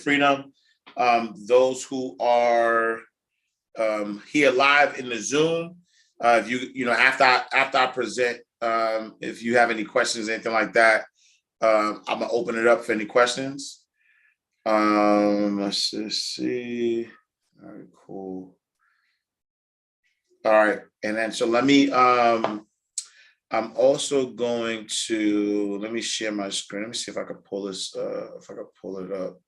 Freedom. Those who are here live in the Zoom, if you know, after I present, if you have any questions, anything like that, I'm gonna open it up for any questions. Let's just see. All right, cool. All right, and then so let me. I'm also going to let me share my screen. Let me see if I can pull this. If I can pull it up,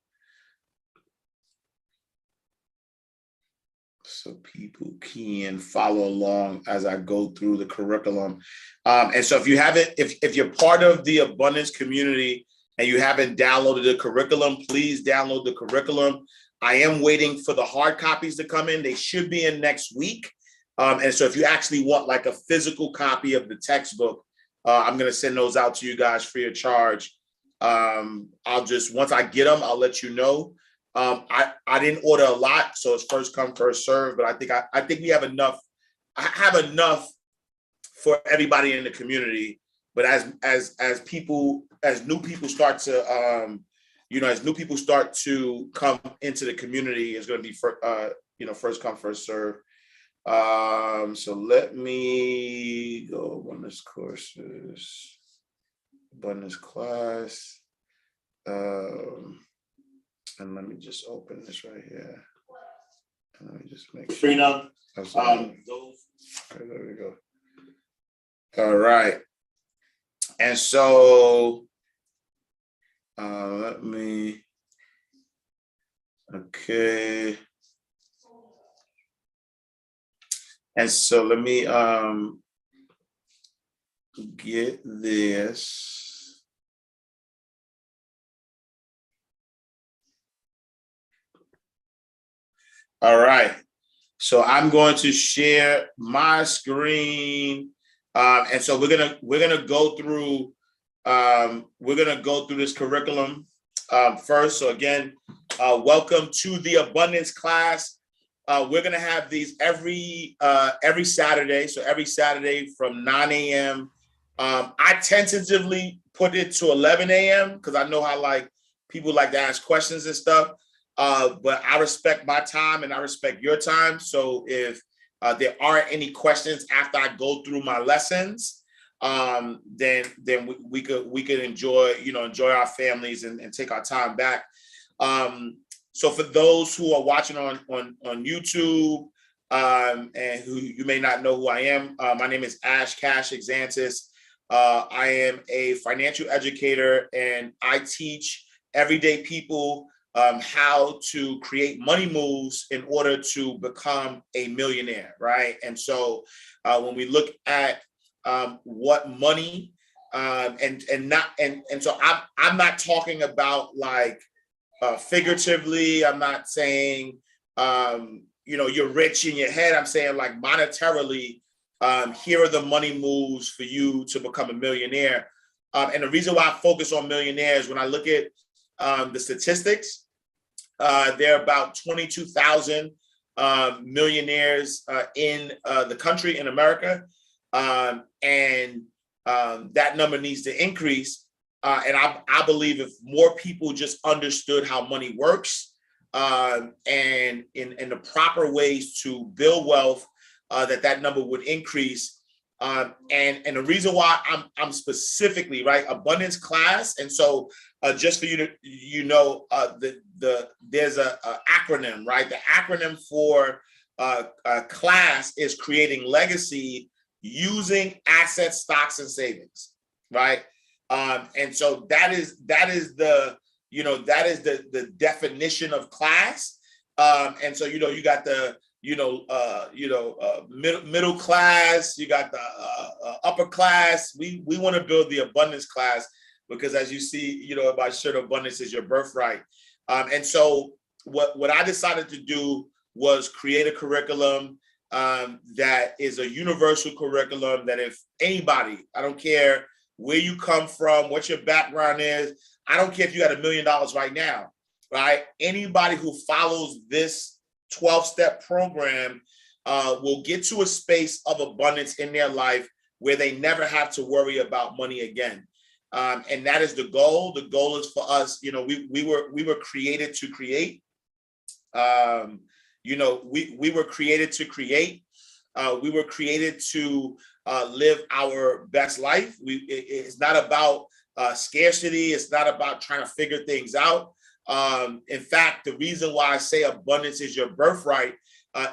so people can follow along as I go through the curriculum. And so if you haven't, if you're part of the Abundance community and you haven't downloaded the curriculum, please download the curriculum. I am waiting for the hard copies to come in. They should be in next week. And so if you actually want like a physical copy of the textbook, I'm going to send those out to you guys free of charge. I'll just, once I get them, I'll let you know. I didn't order a lot, so it's first come, first serve, but I think we have enough. I have enough for everybody in the community. But as new people start to, as new people start to come into the community, it's going to be first come, first serve. So let me go abundance courses, abundance class, and let me just open this right here. And let me just make sure. Freedom. Okay, there we go. All right. And so let me. Okay. And so let me get this. All right. So I'm going to share my screen. And so we're gonna go through this curriculum first. So again, welcome to the Abundance class. We're gonna have these every Saturday. So every Saturday from 9 a.m. I tentatively put it to 11 a.m. because I know how like people like to ask questions and stuff. But I respect my time and I respect your time. So if there aren't any questions after I go through my lessons, then we could enjoy our families and take our time back. So for those who are watching on YouTube and who you may not know who I am, my name is Ash Cash Exantis. I am a financial educator and I teach everyday people how to create money moves in order to become a millionaire, right? And so when we look at what money and so I'm not talking about like figuratively. I'm not saying you're rich in your head. I'm saying like monetarily, here are the money moves for you to become a millionaire. And the reason why I focus on millionaires, when I look at the statistics, there are about 22,000 millionaires in the country, in America. And that number needs to increase. And I believe if more people just understood how money works and in the proper ways to build wealth, that number would increase. And the reason why I'm specifically, right, abundance class. And so just for you to, there's a acronym, right? The acronym for class is creating legacy using assets, stocks, and savings, right? And so that is the definition of class. And so, you got the, middle class, you got the upper class. We want to build the abundance class because as you see, my shirt, abundance is your birthright. And so what I decided to do was create a curriculum that is a universal curriculum that if anybody, I don't care where you come from, what your background is, I don't care if you got $1 million right now, right? Anybody who follows this 12-step program will get to a space of abundance in their life where they never have to worry about money again. And that is the goal. The goal is for us, we were created to create. We were created to create. We were created to live our best life. It's not about scarcity. It's not about trying to figure things out. In fact, the reason why I say abundance is your birthright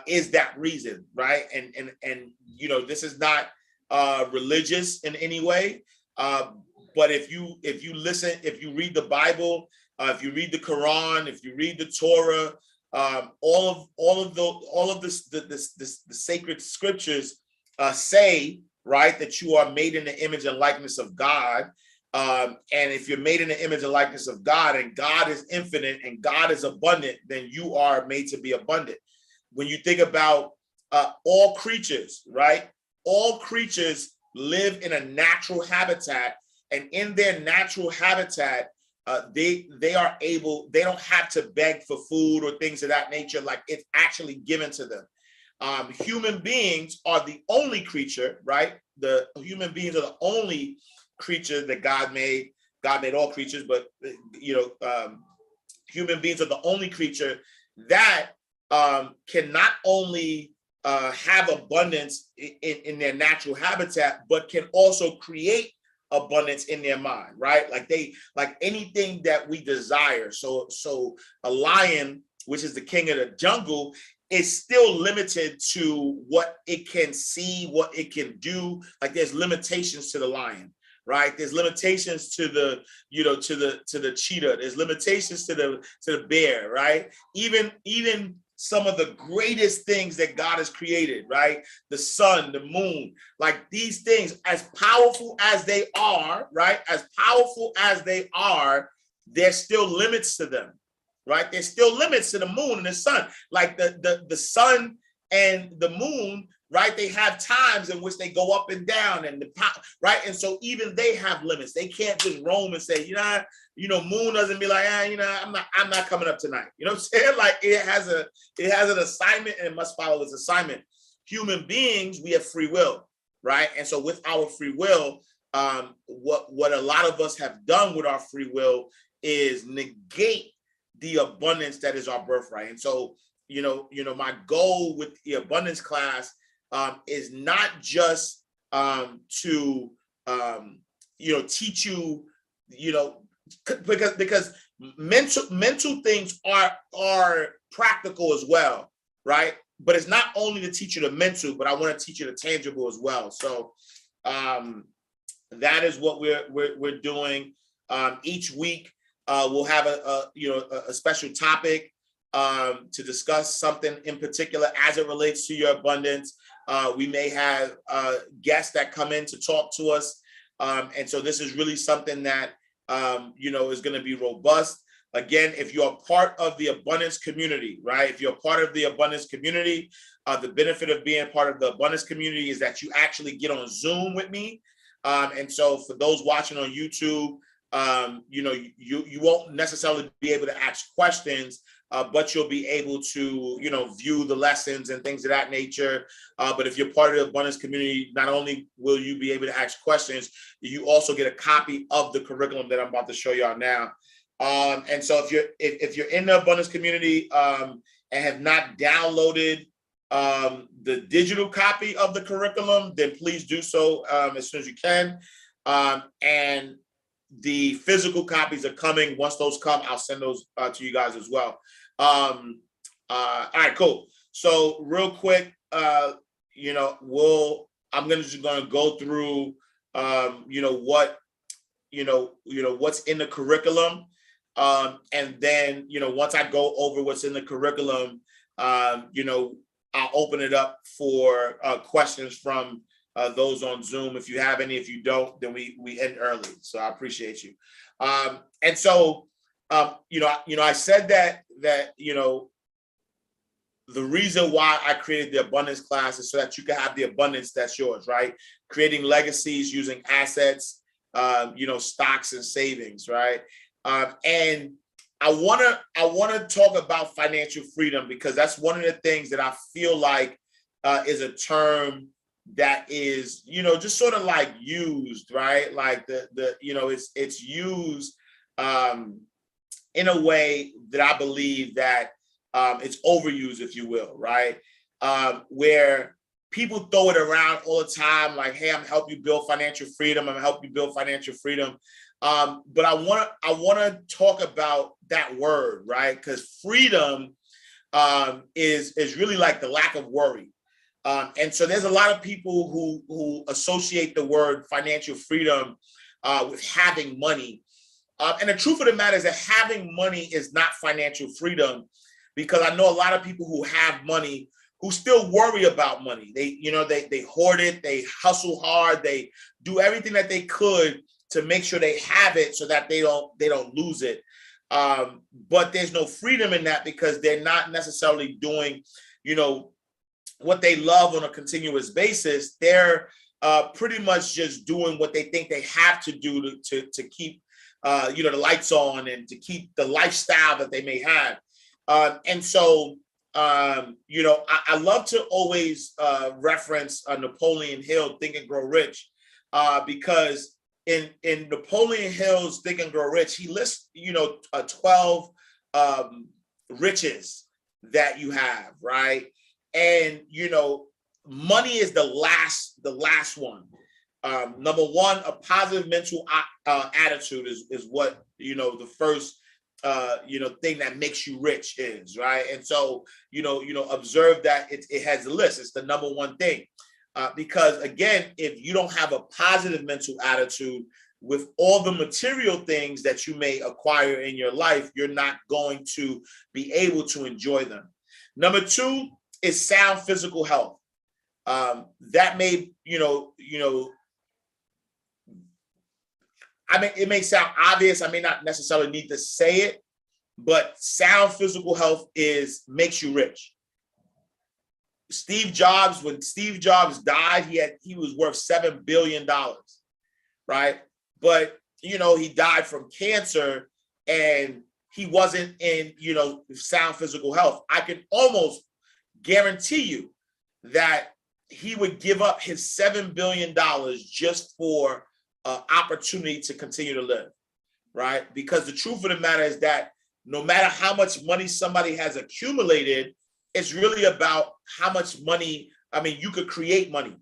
is that reason, right? And this is not religious in any way. But if you listen, if you read the Bible, if you read the Quran, if you read the Torah, all of the sacred scriptures say, right, that you are made in the image and likeness of God. And if you're made in the image and likeness of God, and God is infinite and God is abundant, then you are made to be abundant. When you think about all creatures, right? All creatures live in a natural habitat, and in their natural habitat, they don't have to beg for food or things of that nature. Like, it's actually given to them. Human beings are the only creature, right? The human beings are the only creature that God made. God made all creatures, but human beings are the only creature that can not only have abundance in their natural habitat, but can also create abundance in their mind, right? Like anything that we desire. So a lion, which is the king of the jungle, is still limited to what it can see, what it can do. Like, there's limitations to the lion, right? There's limitations to the cheetah. There's limitations to the bear, right? Even some of the greatest things that God has created, right? The sun, the moon, like these things, as powerful as they are, right? As powerful as they are, there's still limits to them, right? There's still limits to the moon and the sun. Like the sun and the moon, right? They have times in which they go up and down, and right? And so even they have limits. They can't just roam and say, moon doesn't be like, I'm not coming up tonight. You know what I'm saying? Like, it has an assignment, and it must follow its assignment. Human beings, we have free will, right? And so with our free will, what a lot of us have done with our free will is negate the abundance that is our birthright. And so, my goal with the abundance class is not just to teach you, because mental things are practical as well, right? But it's not only to teach you the mental, but I want to teach you the tangible as well. So that is what we're doing. Each week we'll have a special topic to discuss something in particular as it relates to your abundance. We may have guests that come in to talk to us. And so this is really something that, is going to be robust. Again, if you're part of the abundance community, right? If you're part of the abundance community, the benefit of being part of the abundance community is that you actually get on Zoom with me. And so for those watching on YouTube, you won't necessarily be able to ask questions, but you'll be able to, view the lessons and things of that nature. But if you're part of the abundance community, not only will you be able to ask questions, you also get a copy of the curriculum that I'm about to show y'all now. And so if you're in the abundance community and have not downloaded the digital copy of the curriculum, then please do so as soon as you can. And the physical copies are coming. Once those come, I'll send those to you guys as well. All right, cool. So real quick, I'm just gonna go through what's in the curriculum. And then, once I go over what's in the curriculum, I'll open it up for questions from those on Zoom. If you have any, if you don't, then we end early. So I appreciate you. And so, I said that the reason why I created the abundance class is so that you can have the abundance that's yours, right? Creating legacies using assets, stocks and savings, right? And I want to talk about financial freedom, because that's one of the things that I feel like is a term that is, just sort of like used, right? Like it's used in a way that I believe that it's overused, if you will, right? Where people throw it around all the time, like, "Hey, I'm gonna help you build financial freedom. I'm gonna help you build financial freedom." But I want to talk about that word, right? Because freedom is really like the lack of worry. And so there's a lot of people who associate the word financial freedom with having money. And the truth of the matter is that having money is not financial freedom, because I know a lot of people who have money who still worry about money. They hoard it, they hustle hard, they do everything that they could to make sure they have it so that they don't lose it. But there's no freedom in that, because they're not necessarily doing, what they love on a continuous basis. They're pretty much just doing what they think they have to do to keep the lights on and to keep the lifestyle that they may have. And so I love to always reference Napoleon Hill, Think and Grow Rich, because in Napoleon Hill's Think and Grow Rich, he lists 12 riches that you have, right? And money is the last one. Number one, a positive mental attitude is what the first thing that makes you rich is, right? And so observe that it has a list. It's the number one thing, because again, if you don't have a positive mental attitude with all the material things that you may acquire in your life, you're not going to be able to enjoy them. Number two is sound physical health. That may, I mean, it may sound obvious. I may not necessarily need to say it, but sound physical health makes you rich. When Steve Jobs died, he was worth $7 billion, right? But, he died from cancer, and he wasn't in, sound physical health. I can almost guarantee you that he would give up his $7 billion just for opportunity to continue to live, right? Because the truth of the matter is that no matter how much money somebody has accumulated, it's really about how much money. I mean, you could create money.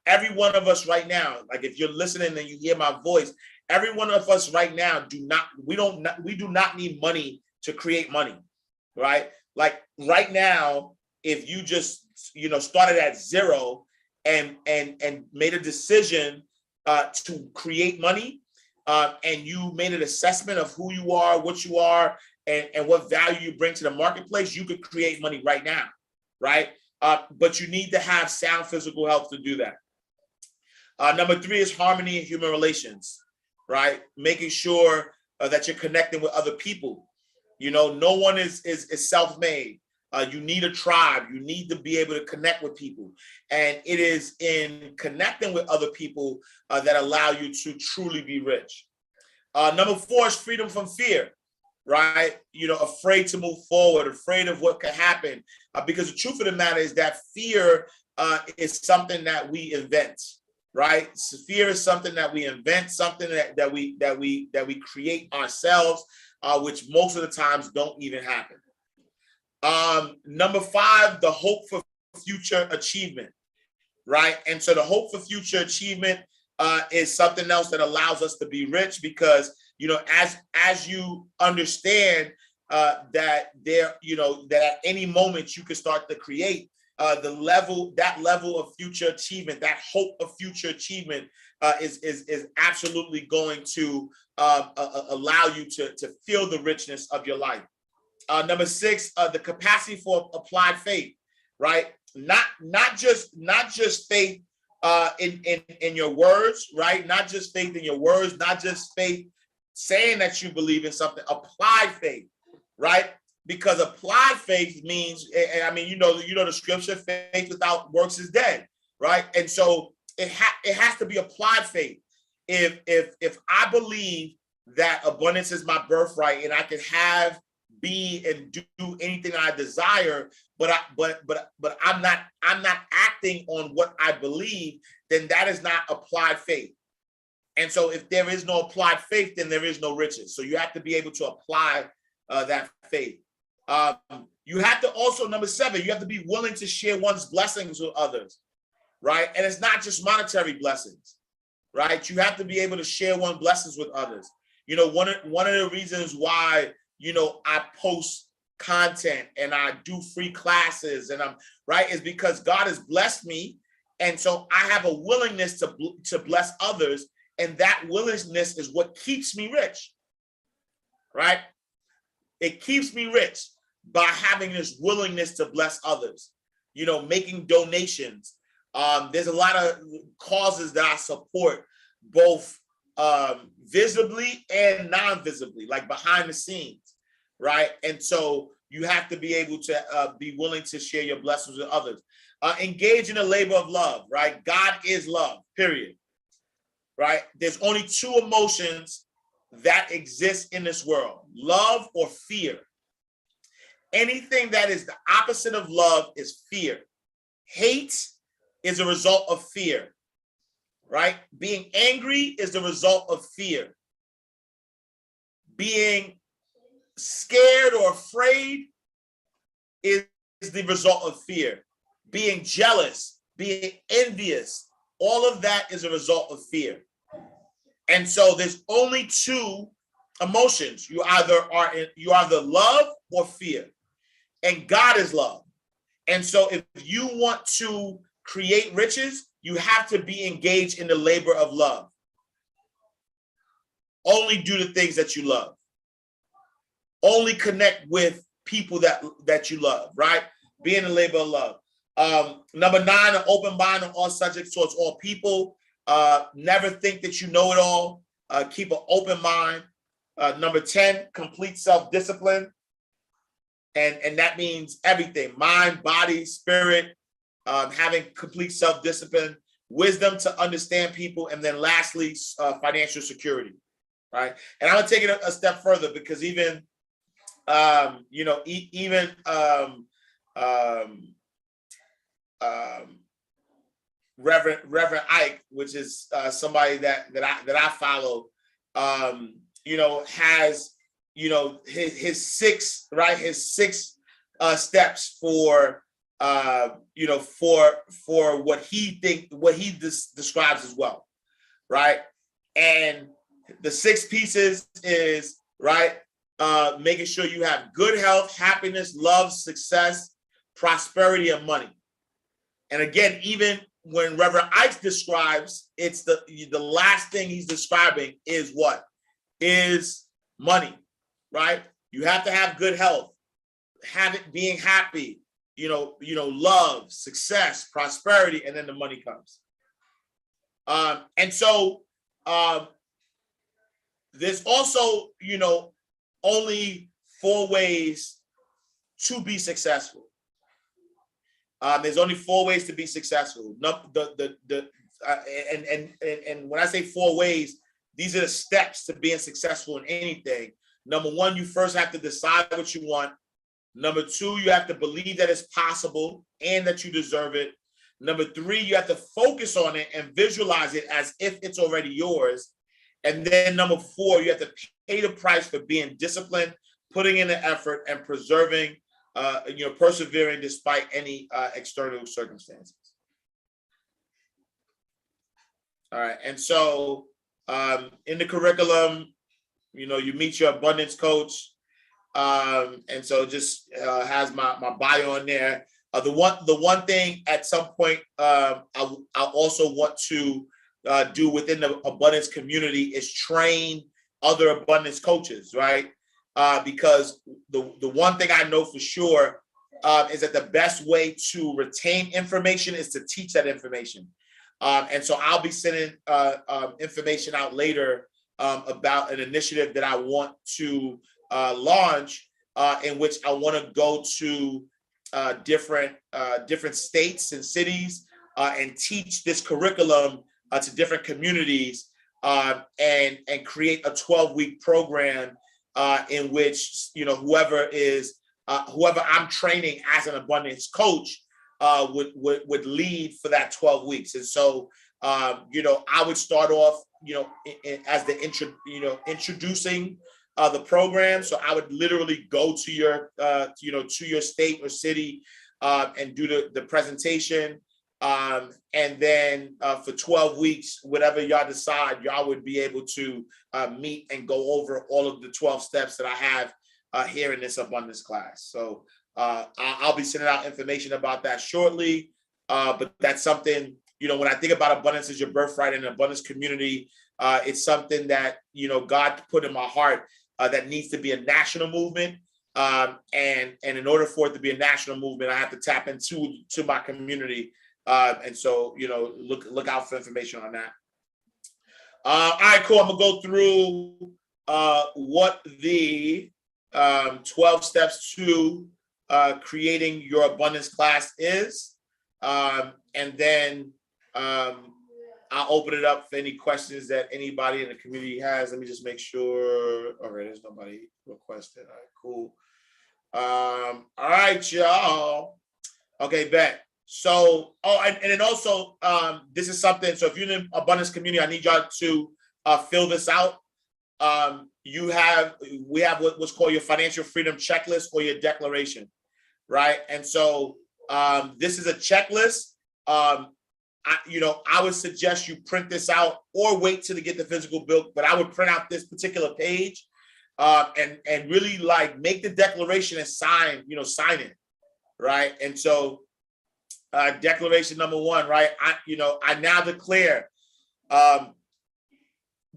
Every one of us right now, like if you're listening and you hear my voice, every one of us right now do not need money to create money, right? Like right now, if you just started at zero and made a decision to create money, and you made an assessment of who you are, what you are, and what value you bring to the marketplace, you could create money right now, right? But you need to have sound physical health to do that. Number three is harmony in human relations, right? Making sure that you're connecting with other people. No one is self-made. You need a tribe. You need to be able to connect with people. And it is in connecting with other people that allow you to truly be rich. Number four is freedom from fear, right? Afraid to move forward, afraid of what could happen. Because the truth of the matter is that fear is something that we invent, right? So fear is something that we invent, something that we create ourselves, which most of the times don't even happen. Number five, the hope for future achievement, right? And so the hope for future achievement is something else that allows us to be rich, because as you understand that at any moment you can start to create that level of future achievement, that hope of future achievement is absolutely going to allow you to feel the richness of your life. Number six, the capacity for applied faith, right? Not just faith in your words, right? Not just faith in your words, not just faith saying that you believe in something. Applied faith, right? Because applied faith means, I mean, the scripture, faith without works is dead, right? And so it has to be applied faith. If I believe that abundance is my birthright and I can have be and do anything I desire, but I'm not acting on what I believe, then that is not applied faith. And so if there is no applied faith, then there is no riches. So you have to be able to apply that faith. You have to also, number 7, you have to be willing to share one's blessings with others, right? And it's not just monetary blessings, right? You have to be able to share one's blessings with others. You know, one of the reasons why, you know, I post content and I do free classes and I'm right is because God has blessed me. And so I have a willingness to bless others. And that willingness is what keeps me rich, right? It keeps me rich by having this willingness to bless others, you know, making donations. There's a lot of causes that I support, both visibly and non-visibly, like behind the scenes, right? And so you have to be able to be willing to share your blessings with others. Engage in a labor of love, right? God is love, period, right? There's only 2 emotions that exist in this world, love or fear. Anything that is the opposite of love is fear. Hate is a result of fear, right? Being angry is the result of fear. Being scared or afraid is the result of fear. Being jealous, being envious, all of that is a result of fear. And so there's only 2 emotions. You either love or fear. And God is love. And so if you want to create riches, you have to be engaged in the labor of love. Only do the things that you love. Only connect with people that you love, right? Be in the labor of love. Number 9, an open mind on all subjects towards all people. Never think that you know it all. Keep an open mind. Number 10, complete self-discipline. And that means everything, mind, body, spirit, having complete self-discipline, wisdom to understand people, and then lastly, financial security, right? And I'm gonna take it a step further because even, Reverend Ike, which is somebody that I follow, has his 6 steps for what he describes as well, right? And the 6 pieces is right, making sure you have good health, happiness, love, success, prosperity, and money. And again, even when Reverend Ike describes, it's the last thing he's describing is what? Is money, right? You have to have good health, have it being happy, love, success, prosperity, and then the money comes. And so there's also, only 4 ways to be successful. There's only 4 ways to be successful. And when I say 4 ways, these are the steps to being successful in anything. Number 1, you first have to decide what you want. Number 2, you have to believe that it's possible and that you deserve it. Number 3, you have to focus on it and visualize it as if it's already yours. And then number 4, you have to pay the price for being disciplined, putting in the effort, and persevering despite any external circumstances. All right. And so in the curriculum, you meet your abundance coach. And so just has my bio on there. The one thing at some point I also want to do within the abundance community is train other abundance coaches, right? Because the one thing I know for sure is that the best way to retain information is to teach that information. And so I'll be sending information out later about an initiative that I want to launch, in which I want to go to different states and cities and teach this curriculum to different communities and create a 12-week program in which, whoever I'm training as an abundance coach would lead for that 12 weeks. And so, I would start off, as the introducing the program. So I would literally go to your, to your state or city and do the presentation. And then for 12 weeks, whatever y'all decide, y'all would be able to meet and go over all of the 12 steps that I have here in this abundance class. So I'll be sending out information about that shortly. But that's something, when I think about abundance as your birthright and abundance community, it's something that, God put in my heart that needs to be a national movement. And in order for it to be a national movement, I have to tap into my community. And so, look out for information on that. All right, cool. I'm gonna go through what the 12 steps to creating your abundance class is. And then I'll open it up for any questions that anybody in the community has. Let me just make sure. All right, there's nobody requested. All right, cool. All right, y'all. Okay, bet. So, and then also, this is something. So if you're in the abundance community, I need y'all to fill this out. We have what's called your financial freedom checklist or your declaration, right? And so this is a checklist. I would suggest you print this out or wait till to get the physical book, but I would print out this particular page and really make the declaration and sign it, right? And so declaration number 1, right? I now declare that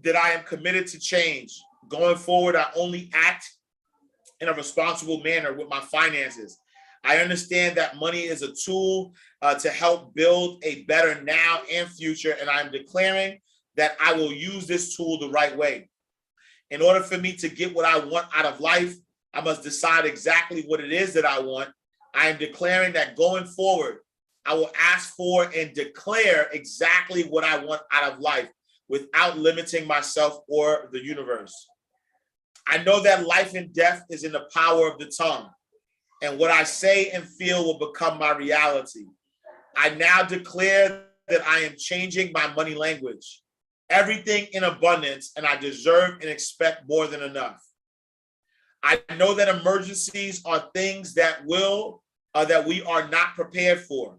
I am committed to change. Going forward, I only act in a responsible manner with my finances. I understand that money is a tool to help build a better now and future, and I'm declaring that I will use this tool the right way. In order for me to get what I want out of life, I must decide exactly what it is that I want. I am declaring that going forward, I will ask for and declare exactly what I want out of life without limiting myself or the universe. I know that life and death is in the power of the tongue, and what I say and feel will become my reality. I now declare that I am changing my money language. Everything in abundance, and I deserve and expect more than enough. I know that emergencies are things that we are not prepared for.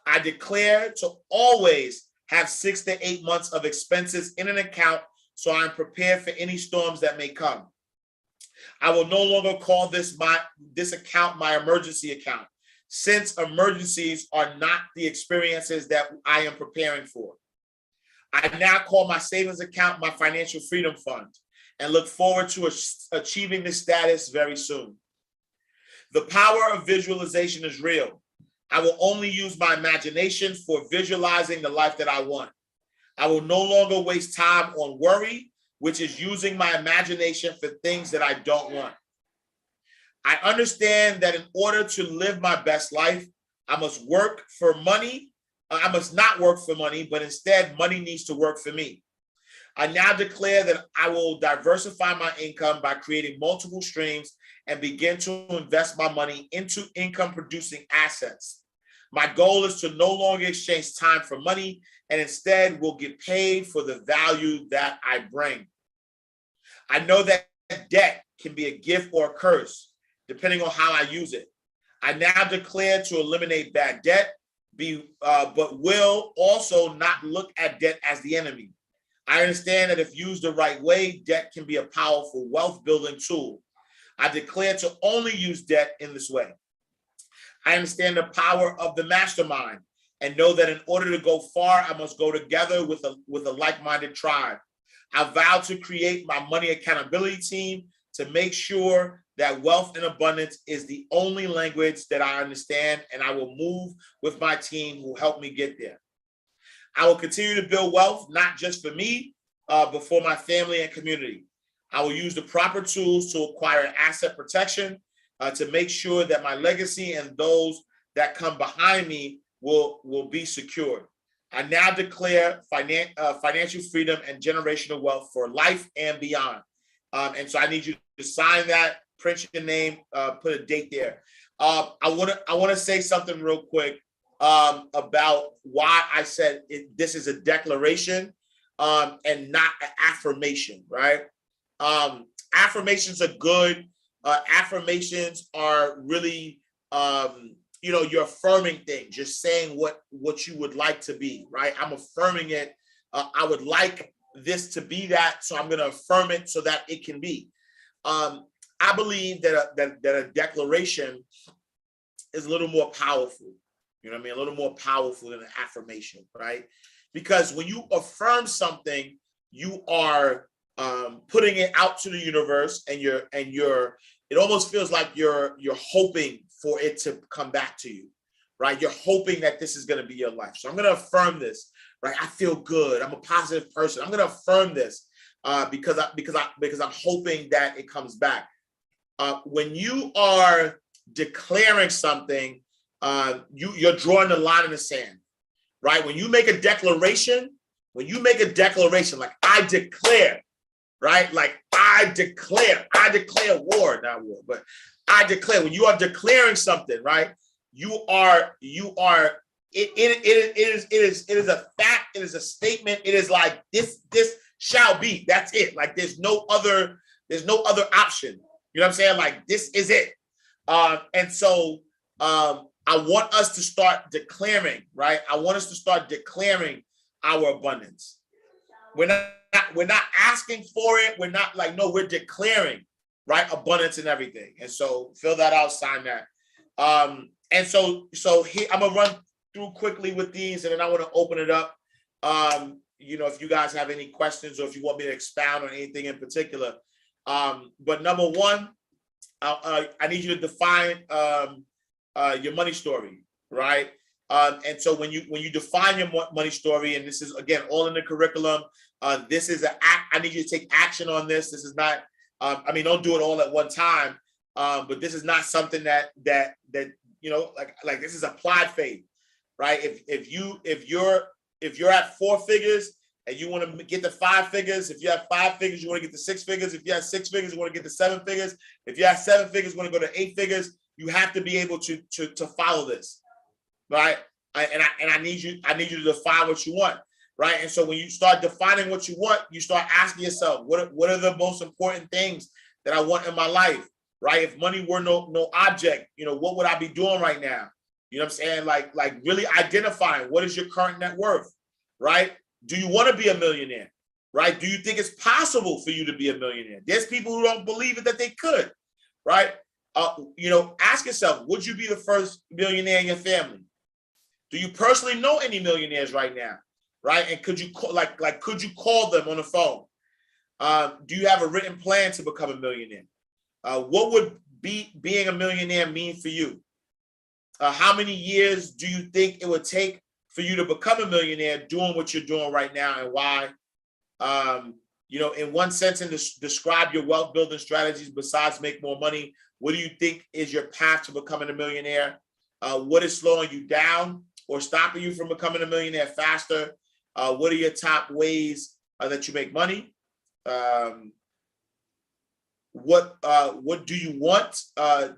I declare to always have 6 to 8 months of expenses in an account so I'm prepared for any storms that may come. I will no longer call this account my emergency account, since emergencies are not the experiences that I am preparing for. I now call my savings account my financial freedom fund and look forward to achieving this status very soon. The power of visualization is real. I will only use my imagination for visualizing the life that I want. I will no longer waste time on worry, which is using my imagination for things that I don't want. I understand that in order to live my best life, I must work for money. I must not work for money, but instead money needs to work for me. I now declare that I will diversify my income by creating multiple streams and begin to invest my money into income-producing assets. My goal is to no longer exchange time for money and instead will get paid for the value that I bring. I know that debt can be a gift or a curse, depending on how I use it. I now declare to eliminate bad debt, but will also not look at debt as the enemy. I understand that if used the right way, debt can be a powerful wealth-building tool. I declare to only use debt in this way. I understand the power of the mastermind and know that in order to go far, I must go together with a like-minded tribe. I vow to create my money accountability team to make sure that wealth and abundance is the only language that I understand, and I will move with my team who will help me get there. I will continue to build wealth, not just for me, but for my family and community. I will use the proper tools to acquire asset protection to make sure that my legacy and those that come behind me will be secured. I now declare financial freedom and generational wealth for life and beyond. And so I need you to sign that, print your name, put a date there. I want to say something real quick about why I said this is a declaration and not an affirmation, right? Affirmations are good. Affirmations are really, you're affirming things. You're saying what you would like to be, right? I'm affirming it. I would like this to be that, so I'm going to affirm it so that it can be. I believe that a declaration is a little more powerful. You know what I mean? A little more powerful than an affirmation, right? Because when you affirm something, you are putting it out to the universe, and it almost feels like you're hoping for it to come back to you, right? You're hoping that this is going to be your life. So I'm going to affirm this, right? I feel good. I'm a positive person. I'm going to affirm this because I'm hoping that it comes back. When you are declaring something, you're drawing the line in the sand, right? When you make a declaration, like I declare, right? Like I declare war, not war, but I declare. When you are declaring something, right? It is a fact. It is a statement. It is like this shall be. That's it. Like there's no other option. You know what I'm saying? Like this is it. And so I want us to start declaring, right? I want us to start declaring our abundance. We're not asking for it. We're not like, no, we're declaring, right? Abundance and everything. And so fill that out, sign that. And so here, I'm gonna run through quickly with these, and then I want to open it up. If you guys have any questions or if you want me to expound on anything in particular. But number one, I need you to define your money story, right? And so when you define your money story, and this is again all in the curriculum, this is I need you to take action on this. This is not, don't do it all at one time, but this is not something that like this is applied faith, right? If you're at 4 figures and you want to get to 5 figures, if you have 5 figures, you want to get to 6 figures. If you have 6 figures, you want to get to 7 figures. If you have 7 figures, you want to go to 8 figures. You have to be able to follow this, right? And I need you to define what you want, right? And so when you start defining what you want, you start asking yourself, what are the most important things that I want in my life, right? If money were no object, what would I be doing right now? You know what I'm saying? Like really identifying what is your current net worth, right? Do you want to be a millionaire, right? Do you think it's possible for you to be a millionaire? There's people who don't believe it that they could, right? Ask yourself, would you be the first millionaire in your family? Do you personally know any millionaires right now, right? And could you could you call them on the phone? Do you have a written plan to become a millionaire? What would being a millionaire mean for you? How many years do you think it would take for you to become a millionaire doing what you're doing right now, and why? In one sentence, describe your wealth building strategies besides make more money. What do you think is your path to becoming a millionaire? What is slowing you down or stopping you from becoming a millionaire faster? What are your top ways that you make money? What do you want?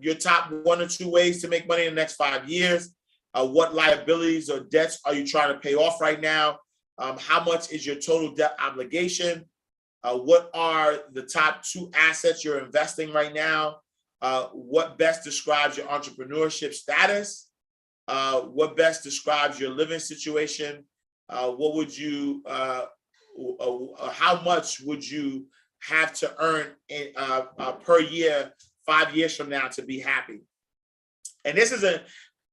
Your top 1 or 2 ways to make money in the next 5 years? What liabilities or debts are you trying to pay off right now? How much is your total debt obligation? What are the top 2 assets you're investing right now? What best describes your entrepreneurship status? What best describes your living situation? How much would you have to earn per year 5 years from now to be happy? And this is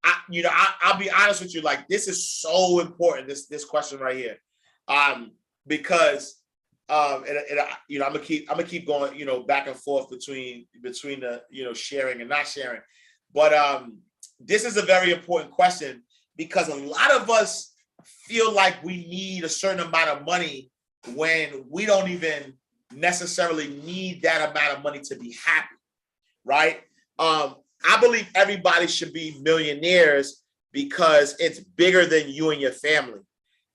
I'll be honest with you, like this is so important, this question right here, because I'm gonna keep going, back and forth between the sharing and not sharing, but this is a very important question because a lot of us feel like we need a certain amount of money when we don't even necessarily need that amount of money to be happy, right? I believe everybody should be millionaires because it's bigger than you and your family.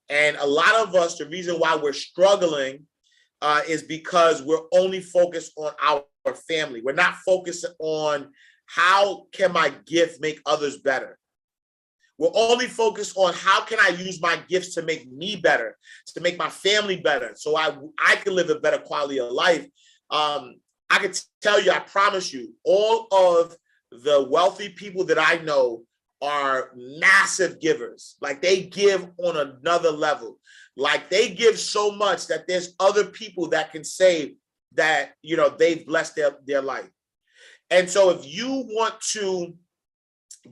And a lot of us, the reason why we're struggling is because we're only focused on our family. We're not focused on how can my gift make others better. We're only focused on how can I use my gifts to make me better, to make my family better, so I can live a better quality of life. I can tell you, I promise you, all of the wealthy people that I know are massive givers. Like, they give on another level. Like, they give so much that there's other people that can say that, you know, they've blessed their life. And so if you want to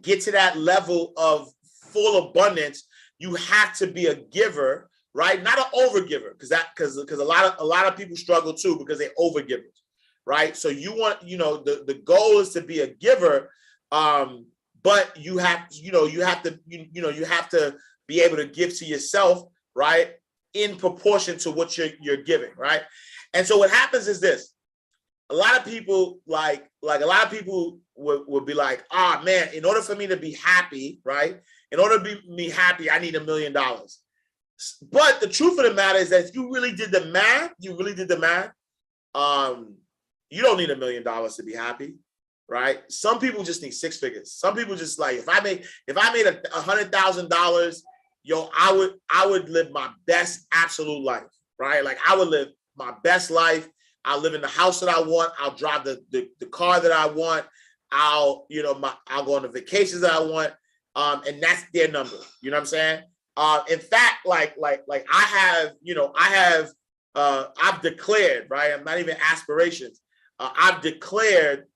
get to that level of full abundance, you have to be a giver, right? Not an overgiver, because a lot of people struggle too because they're overgivers, right? So you want, you know, the goal is to be a giver, but you have to be able to give to yourself, right, in proportion to what you're giving, right? And so what happens is this: a lot of people like a lot of people would be like, ah, man, in order for me to be happy, right? In order to be happy, I need $1 million. But the truth of the matter is that if you really did the math, you don't need $1 million to be happy, right? Some people just need 6 figures. Some people just like, if I made $100,000, yo, I would live my best absolute life, right? Like, I would live my best life. I'll live in the house that I want. I'll drive the car that I want. I'll go on the vacations that I want. And that's their number. You know what I'm saying? In fact, like I've declared, right? I'm not even aspirations. I've declared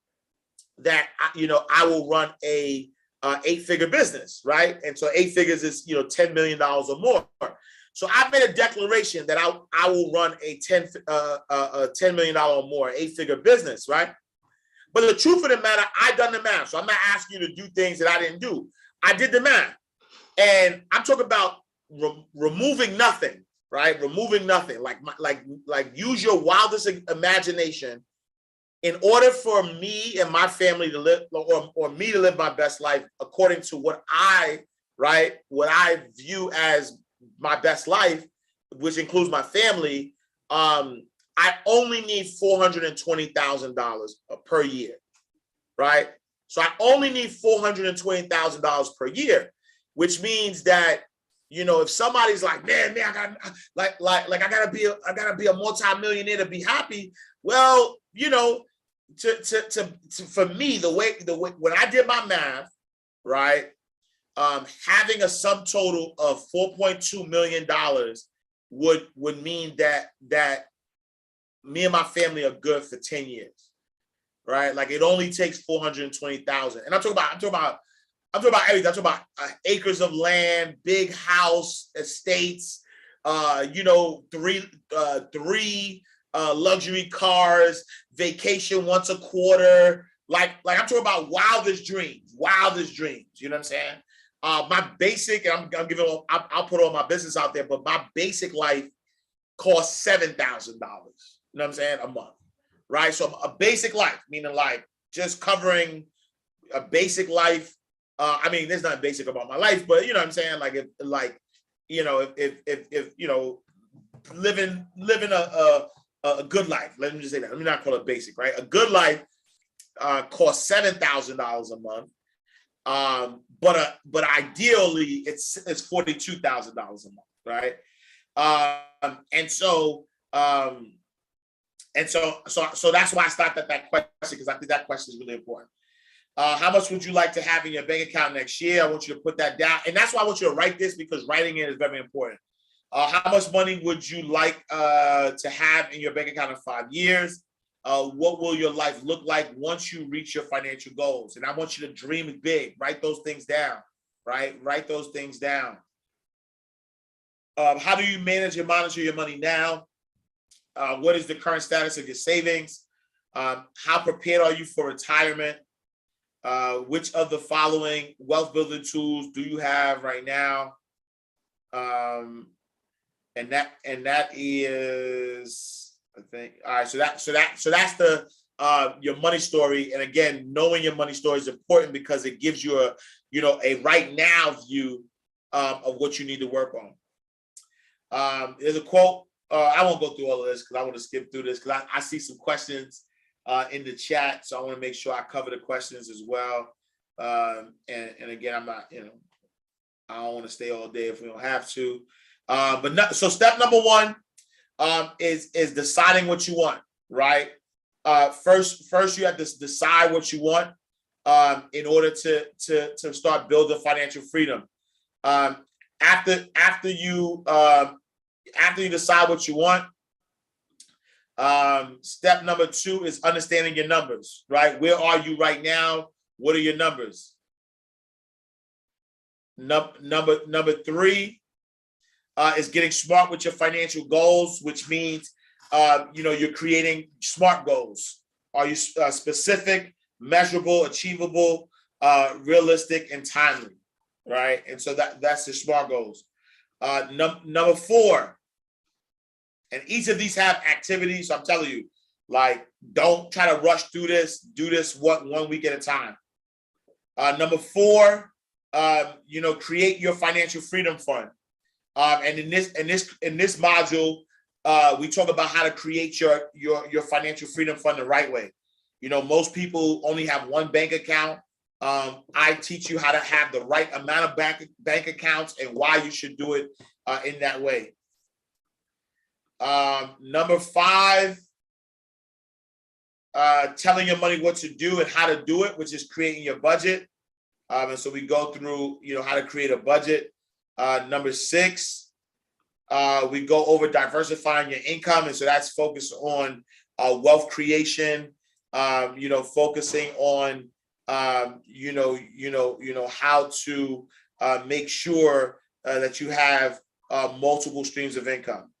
that, I will run a 8-figure business, right? And so 8 figures is, $10 million or more. So I've made a declaration that I will run a $10 million or more 8-figure business, right? But the truth of the matter, I've done the math. So I'm not asking you to do things that I didn't do. I did the math, and I'm talking about removing nothing, right? Removing nothing. Like use your wildest imagination in order for me and my family to live, or me to live my best life according to what I view as my best life, which includes my family. I only need $420,000 per year, right? So I only need $420,000 per year, which means that, if somebody's like, man, I gotta be a multi-millionaire to be happy. Well, for me, the way when I did my math, right, having a sum total of $4.2 million would mean that me and my family are good for 10 years, right? Like, it only takes 420,000. And I'm talking about everything. I'm talking about acres of land, big house, estates, three luxury cars, vacation once a quarter. Like I'm talking about wildest dreams. You know what I'm saying? My basic, and I'll put all my business out there, but my basic life costs $7,000. You know what I'm saying? A month, right? So a basic life, meaning like just covering a basic life. There's nothing basic about my life, but you know what I'm saying? Like, if living a good life. Let me just say that. Let me not call it basic, right? A good life costs $7,000 a month. But ideally it's $42,000 a month, right? So that's why I stopped at that question, because I think that question is really important. How much would you like to have in your bank account next year? I want you to put that down. And that's why I want you to write this, because writing it is very important. How much money would you like to have in your bank account in 5 years? What will your life look like once you reach your financial goals? And I want you to dream big. Write those things down, right? Write those things down. How do you manage and monitor your money now? What is the current status of your savings? How prepared are you for retirement? Which of the following wealth building tools do you have right now? And that is, I think, all right. So that's the your money story. And again, knowing your money story is important because it gives you a right now view of what you need to work on. There's a quote I won't go through all of this because I want to skip through this because I see some questions in the chat, so I want to make sure I cover the questions as well. And again, I'm not, I don't want to stay all day if we don't have to. So step number one is deciding what you want, right? First you have to decide what you want in order to start building financial freedom. After you decide what you want, step number two is understanding your numbers, right? Where are you right now? What are your numbers? Number three is getting smart with your financial goals, which means you're creating SMART goals. Are you specific, measurable, achievable, realistic, and timely, right? And so that's the SMART goals. Number four, and each of these have activities. So I'm telling you, like, don't try to rush through this. Do this one week at a time. Number four, create your financial freedom fund. And in this module, we talk about how to create your financial freedom fund the right way. Most people only have one bank account. I teach you how to have the right amount of bank accounts and why you should do it in that way. Number five, telling your money what to do and how to do it, which is creating your budget. And so we go through, how to create a budget. Number six, we go over diversifying your income. And so that's focused on wealth creation, focusing on, how to make sure that you have multiple streams of income.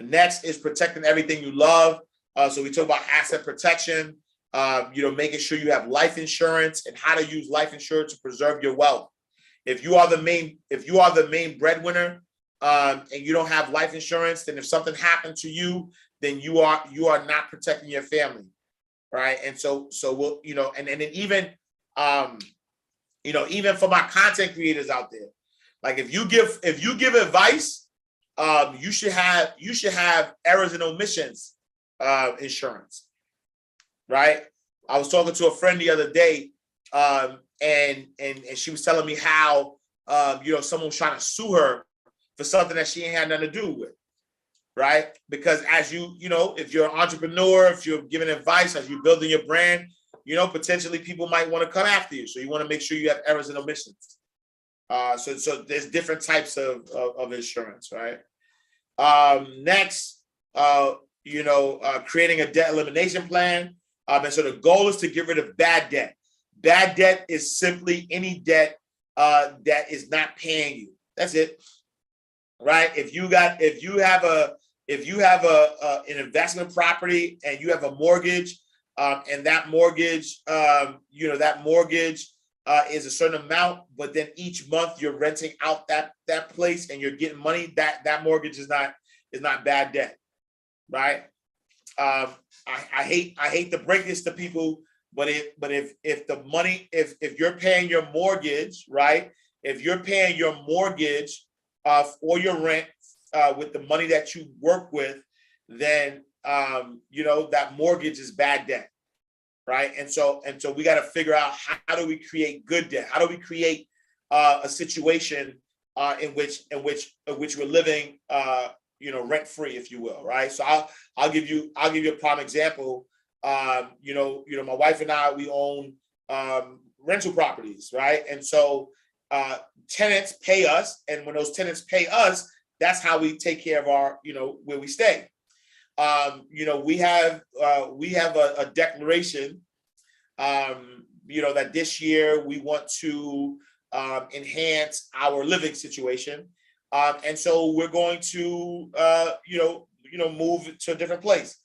Next is protecting everything you love. So we talk about asset protection, making sure you have life insurance and how to use life insurance to preserve your wealth. If you are the main breadwinner and you don't have life insurance, then if something happened to you, then you are not protecting your family, right? And so we'll, and then even for my content creators out there, like if you give advice, you should have errors and omissions insurance, right? I was talking to a friend the other day, and she was telling me how someone was trying to sue her for something that she ain't had nothing to do with, right? Because as if you're an entrepreneur, if you're giving advice, as you're building your brand, potentially people might want to come after you. So you want to make sure you have errors and omissions. So there's different types of insurance, right? Next, creating a debt elimination plan. And so the goal is to get rid of bad debt. Bad debt is simply any debt that is not paying you. That's it, right? If you have an investment property and you have a mortgage, and that mortgage, is a certain amount, but then each month you're renting out that place and you're getting money, that mortgage is not bad debt, right? I hate to break this to people, but if the money, if you're paying your mortgage, right? If you're paying your mortgage or your rent with the money that you work with, then that mortgage is bad debt. Right. And so we got to figure out how do we create good debt? How do we create a situation in which we're living rent free, if you will. Right. So I'll give you a prime example. My wife and I, we own rental properties. Right. And so tenants pay us. And when those tenants pay us, that's how we take care of our, where we stay. We have a declaration, that this year we want to enhance our living situation, and so we're going to move to a different place.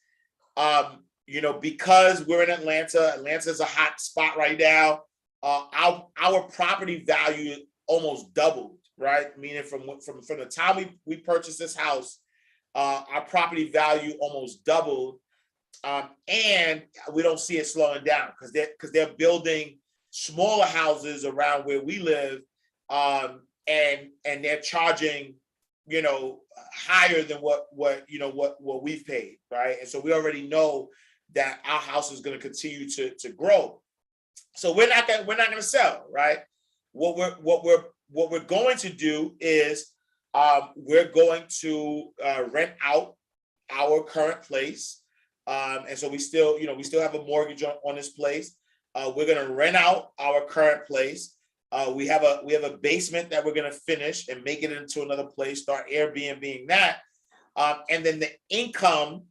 Because we're in Atlanta. Atlanta's a hot spot right now. Our property value almost doubled, right? Meaning from the time we purchased this house. Our property value almost doubled, and we don't see it slowing down because they're building smaller houses around where we live, and they're charging higher than what we've paid, right? And so we already know that our house is going to continue to grow. So we're not gonna sell, right? What we're going to do is we're going to rent out our current place, and so we still have a mortgage on this place. We're going to rent out our current place. We have a basement that we're going to finish and make it into another place, start Airbnb that, and then the income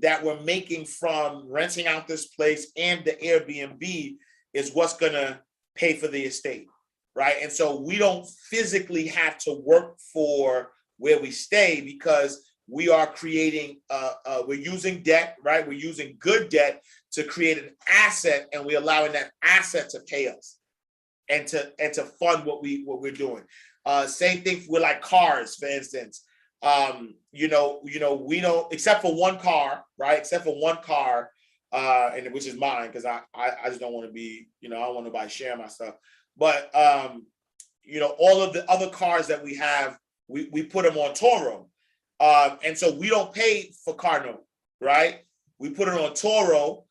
that we're making from renting out this place and the Airbnb is what's going to pay for the estate, right? And so we don't physically have to work for where we stay because we are creating, we're using debt, right? We're using good debt to create an asset, and we're allowing that asset to pay us and to fund what we're doing. Same thing with like cars, for instance. We don't, except for one car, right? Except for one car, and which is mine, because I just don't want to be, I don't want nobody share my stuff. But all of the other cars that we have, we put them on Toro. And so we don't pay for car note, right? We put it on Toro.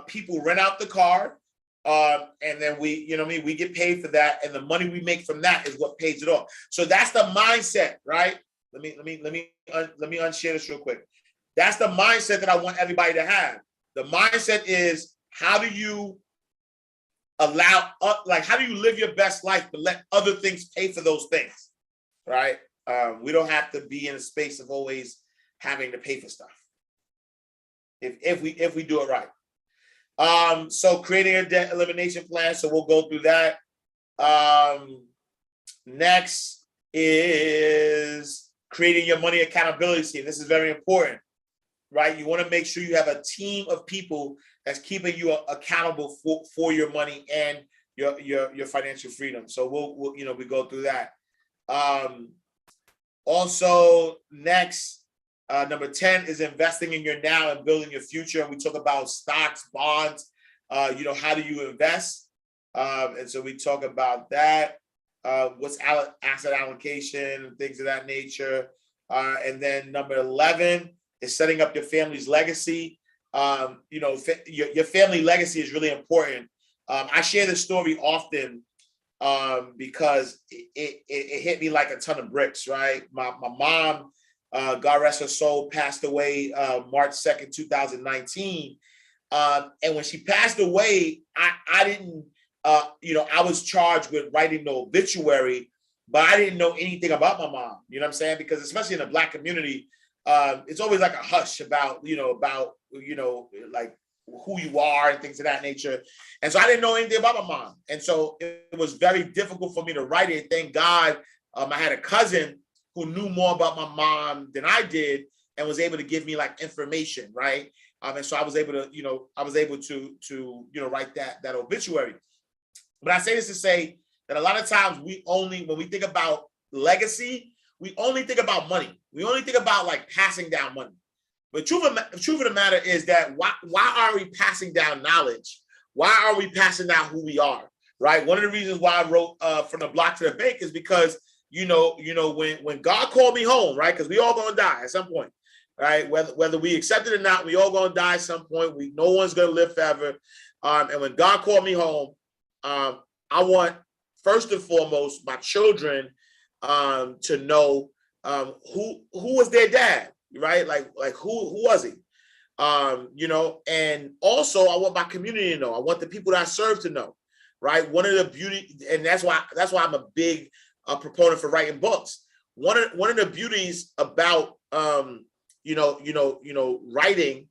People rent out the car, and then we get paid for that, and the money we make from that is what pays it off. So that's the mindset, right? Let me unshare this real quick. That's the mindset that I want everybody to have. The mindset is, how do you how do you live your best life but let other things pay for those things, right? We don't have to be in a space of always having to pay for stuff if we do it right. So creating a debt elimination plan. So we'll go through that. Next is creating your money accountability team. This is very important, right? You want to make sure you have a team of people that's keeping you accountable for your money and your financial freedom. So we'll we go through that. Also, next, number 10 is investing in your now and building your future. And we talk about stocks, bonds, how do you invest? And so we talk about that. What's asset allocation, things of that nature. And then number 11 is setting up your family's legacy. Your family legacy is really important. I share this story often because it hit me like a ton of bricks, right? My mom, God rest her soul, passed away March 2nd, 2019. And when she passed away, I didn't, I was charged with writing the obituary, but I didn't know anything about my mom. You know what I'm saying? Because especially in the Black community, it's always like a hush about like who you are and things of that nature. And so I didn't know anything about my mom. And so it was very difficult for me to write it. Thank God I had a cousin who knew more about my mom than I did and was able to give me like information, right? And so I was able to, write that obituary. But I say this to say that a lot of times when we think about legacy, we only think about money. We only think about like passing down money. But truth of the matter is that why are we passing down knowledge? Why are we passing down who we are? Right. One of the reasons why I wrote From the Block to the Bank is because when God called me home, right? Because we all gonna die at some point, right? Whether we accept it or not, we all gonna die at some point. No one's gonna live forever. And when God called me home, I want first and foremost my children to know who was their dad. Right? Like who was he? And also I want my community to know. I want the people that I serve to know, right? One of the beauty, and that's why I'm a big proponent for writing books. One of the beauties about writing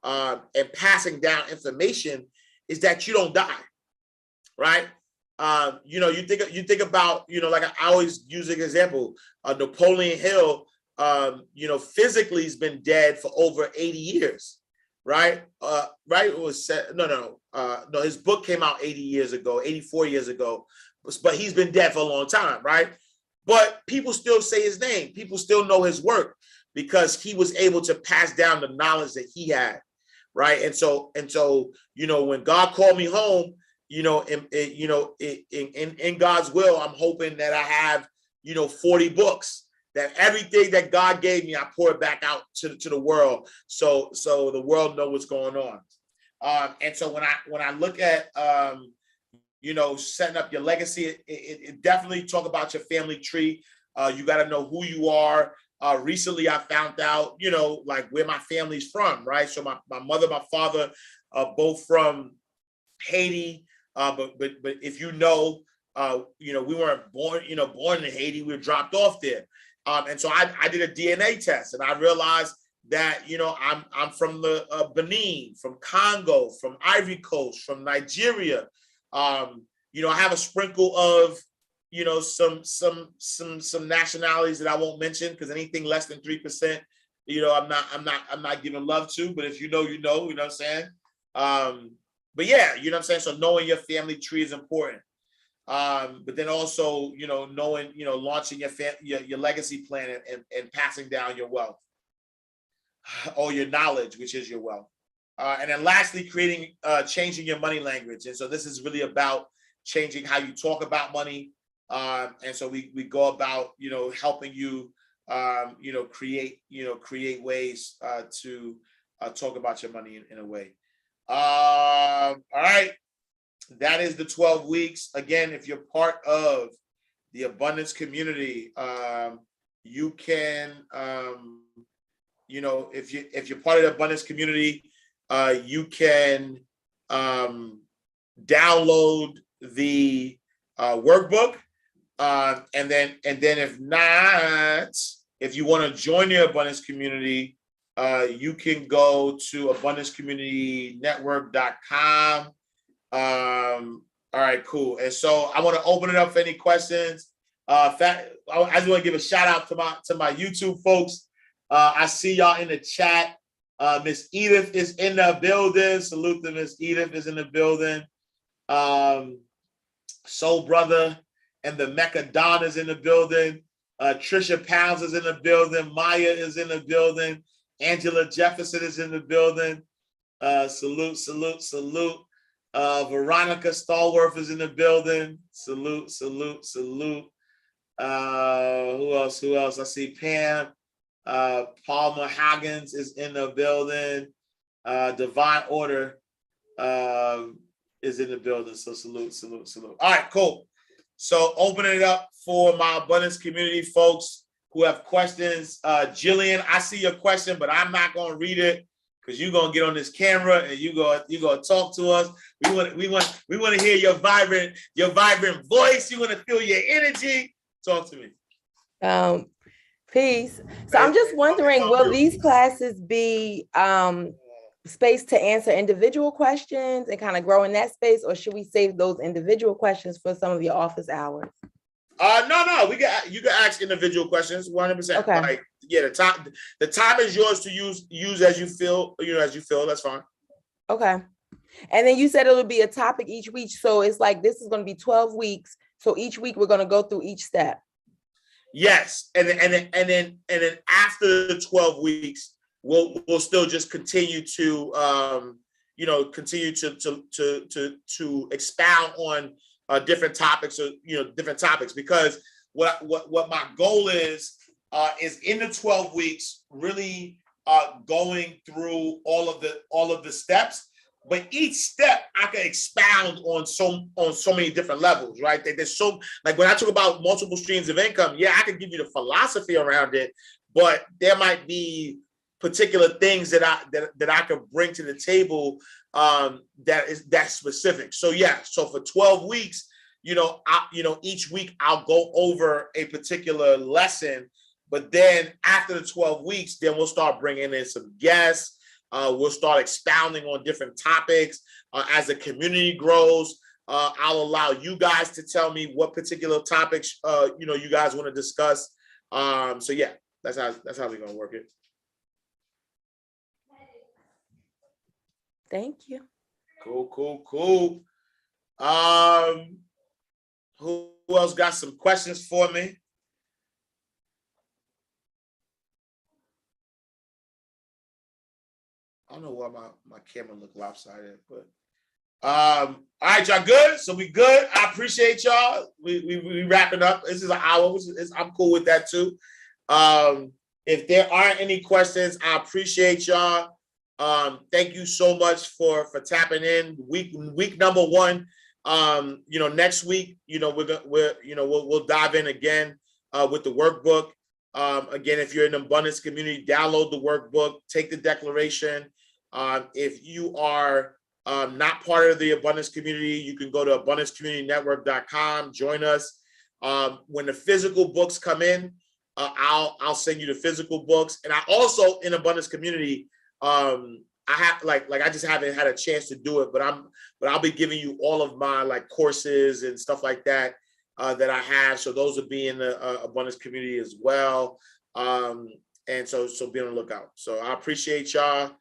and passing down information is that you don't die, right? You think about, like I always use an example, Napoleon Hill. Physically he's been dead for over 80 years, right? Right? It was no, his book came out 84 years ago, but he's been dead for a long time, right? But people still say his name. People still know his work because he was able to pass down the knowledge that he had, right? And so, when God called me home, in God's will, I'm hoping that I have, 40 books. that everything that God gave me, I pour it back out to the world, so the world know what's going on. And so when I look at setting up your legacy, it definitely talk about your family tree. You got to know who you are. Recently, I found out, like where my family's from, right? So my mother, my father, both from Haiti. But if we weren't born in Haiti, we were dropped off there. And so I did a DNA test, and I realized that I'm from the Benin, from Congo, from Ivory Coast, from Nigeria. I have a sprinkle of some nationalities that I won't mention, because anything less than 3%, I'm not giving love to. But if you know what I'm saying. But yeah, what I'm saying. So knowing your family tree is important. But then also, knowing, launching your legacy plan and passing down your wealth, or your knowledge, which is your wealth. And then lastly, changing your money language. And so this is really about changing how you talk about money. And so we go about, helping you, create ways to talk about your money in a way. All right. That is the 12 weeks. Again, if you're part of the abundance community, you can, if you're part of the abundance community, you can download the workbook, and then if not, if you want to join the abundance community, you can go to abundancecommunitynetwork.com. All right, cool. And so I want to open it up for any questions. I just want to give a shout out to my YouTube folks. I see y'all in the chat. Miss Edith is in the building. Salute to Miss Edith is in the building. Soul Brother and the Mecca Don is in the building. Trisha Pounds is in the building. Maya is in the building. Angela Jefferson is in the building. Salute. Veronica Stallworth is in the building. Salute. Who else? I see Pam. Palmer Haggins is in the building. Divine Order is in the building. So salute. All right, cool. So opening it up for my abundance community folks who have questions. Jillian, I see your question, but I'm not going to read it, because you're going to get on this camera and you're going to talk to us. We want to hear your vibrant voice. You want to feel your energy. Talk to me. Peace. So I'm just wondering, will these classes be space to answer individual questions and kind of grow in that space, or should we save those individual questions for some of your office hours? No, you can ask individual questions 100%. Okay. Like, yeah, the time is yours to use as you feel, that's fine. Okay. And then you said it'll be a topic each week. So it's like, this is going to be 12 weeks. So each week we're going to go through each step. Yes. And then after the 12 weeks, we'll still just continue to to expound on different topics, because what my goal is in the 12 weeks really going through all of the steps, but each step I can expound on so many different levels, right? There's so, like, when I talk about multiple streams of income, yeah, I can give you the philosophy around it, but there might be particular things that I could bring to the table that's specific. So yeah, so for 12 weeks, each week I'll go over a particular lesson, but then after the 12 weeks, then we'll start bringing in some guests. We'll start expounding on different topics. As the community grows, I'll allow you guys to tell me what particular topics you guys want to discuss. So yeah, that's how we're gonna work it. Thank you. Cool. Who else got some questions for me? I don't know why my camera look lopsided, but all right, y'all good? So we good. I appreciate y'all. We wrapping up. This is an hour. I'm cool with that too. If there aren't any questions, I appreciate y'all. Thank you so much for tapping in. Week number 1. Next week, we'll dive in again with the workbook. Again, if you're in the abundance community, download the workbook, take the declaration. If you are not part of the abundance community, you can go to abundancecommunitynetwork.com, join us. When the physical books come in, I'll send you the physical books. And I also, in abundance community, I have I just haven't had a chance to do it, but I'll be giving you all of my courses and stuff like that that I have. So those will be in the abundance community as well. And so be on the lookout. So I appreciate y'all.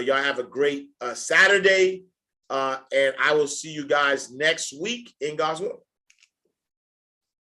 Y'all have a great Saturday. And I will see you guys next week in God's will.